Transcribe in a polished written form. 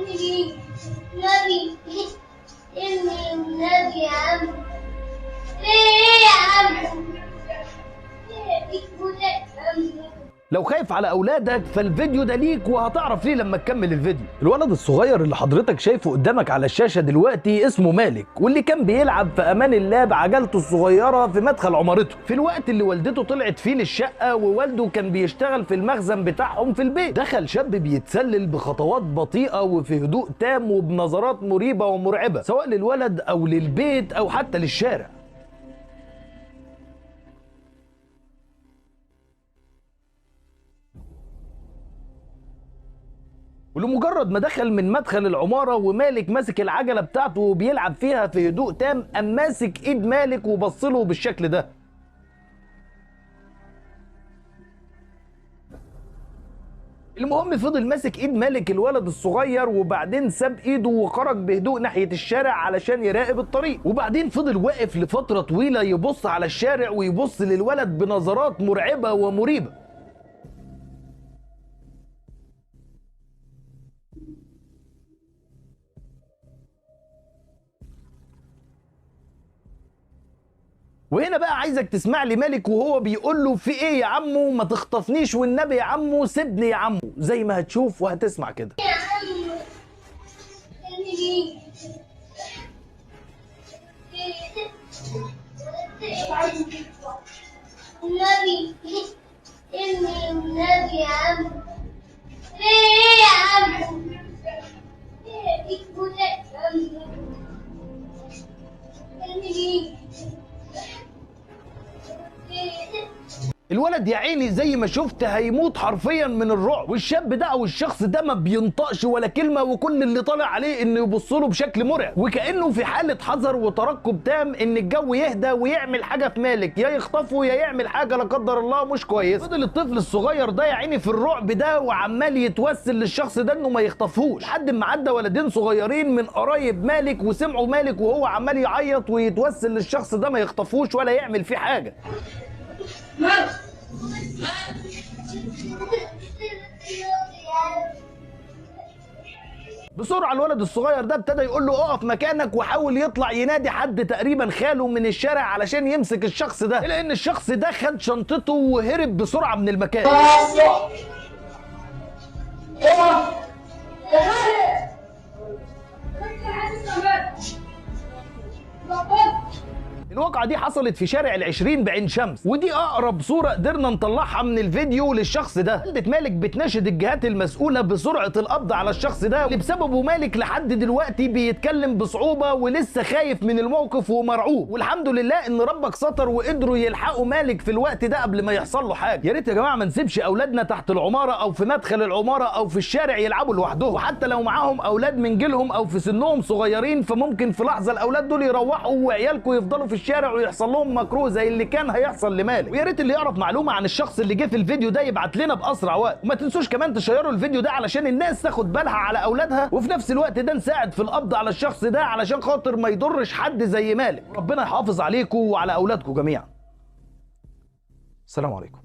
نبي النبي يا عم. ايه يا عم؟ لو خايف على اولادك فالفيديو ده ليك، وهتعرف ليه لما تكمل الفيديو. الولد الصغير اللي حضرتك شايفه قدامك على الشاشه دلوقتي اسمه مالك، واللي كان بيلعب في امان الله بعجلته الصغيره في مدخل عمارته في الوقت اللي والدته طلعت فيه للشقه، ووالده كان بيشتغل في المخزن بتاعهم في البيت. دخل شاب بيتسلل بخطوات بطيئه وفي هدوء تام وبنظرات مريبه ومرعبه، سواء للولد او للبيت او حتى للشارع. ولمجرد ما دخل من مدخل العمارة ومالك ماسك العجلة بتاعته وبيلعب فيها في هدوء تام، قام ماسك ايد مالك وبصله بالشكل ده. المهم فضل ماسك ايد مالك الولد الصغير، وبعدين ساب ايده وخرج بهدوء ناحية الشارع علشان يراقب الطريق، وبعدين فضل واقف لفترة طويلة يبص على الشارع ويبص للولد بنظرات مرعبة ومريبة. وهنا بقى عايزك تسمع لي مالك وهو بيقول له في ايه يا عمو، ما تخطفنيش والنبي يا عمو، سيبني يا عمو، زي ما هتشوف وهتسمع كده. يا عم النبي يا عم. ايه يا عم؟ الولد يا عيني زي ما شفت هيموت حرفيا من الرعب، والشاب ده او الشخص ده ما بينطقش ولا كلمه، وكل اللي طالع عليه انه يبص له بشكل مرعب، وكانه في حاله حذر وترقب تام ان الجو يهدى ويعمل حاجه في مالك، يا يخطفه يا يعمل حاجه لا قدر الله مش كويس. فضل الطفل الصغير ده يا عيني في الرعب ده وعمال يتوسل للشخص ده انه ما يخطفهوش، لحد ما عدى ولدين صغيرين من قرايب مالك وسمعوا مالك وهو عمال يعيط ويتوسل للشخص ده ما يخطفوش ولا يعمل فيه حاجه. بسرعة الولد الصغير ده ابتدى يقول له اقف مكانك، وحاول يطلع ينادي حد تقريبا خاله من الشارع علشان يمسك الشخص ده، لان الشخص ده خد شنطته وهرب بسرعة من المكان. الواقعة دي حصلت في شارع العشرين بعين شمس، ودي أقرب صورة قدرنا نطلعها من الفيديو للشخص ده. والدة مالك بتناشد الجهات المسؤولة بسرعة القبض على الشخص ده، اللي بسببه مالك لحد دلوقتي بيتكلم بصعوبة ولسه خايف من الموقف ومرعوب، والحمد لله إن ربك ستر وقدروا يلحقوا مالك في الوقت ده قبل ما يحصل له حاجة. يا ريت يا جماعة ما نسيبش أولادنا تحت العمارة أو في مدخل العمارة أو في الشارع يلعبوا لوحدهم، وحتى لو معاهم أولاد من جيلهم أو في سنهم صغيرين فممكن في لحظة الأولاد دول يروحوا وعيالكم يفضلوا في الشارع ويحصل لهم مكروه زي اللي كان هيحصل لمالك. ويا ريت اللي يعرف معلومه عن الشخص اللي جه في الفيديو ده يبعت لنا باسرع وقت، وما تنسوش كمان تشيروا الفيديو ده علشان الناس تاخد بالها على اولادها، وفي نفس الوقت ده نساعد في القبض على الشخص ده علشان خاطر ما يضرش حد زي مالك. ربنا يحافظ عليكم وعلى اولادكم جميعا. السلام عليكم.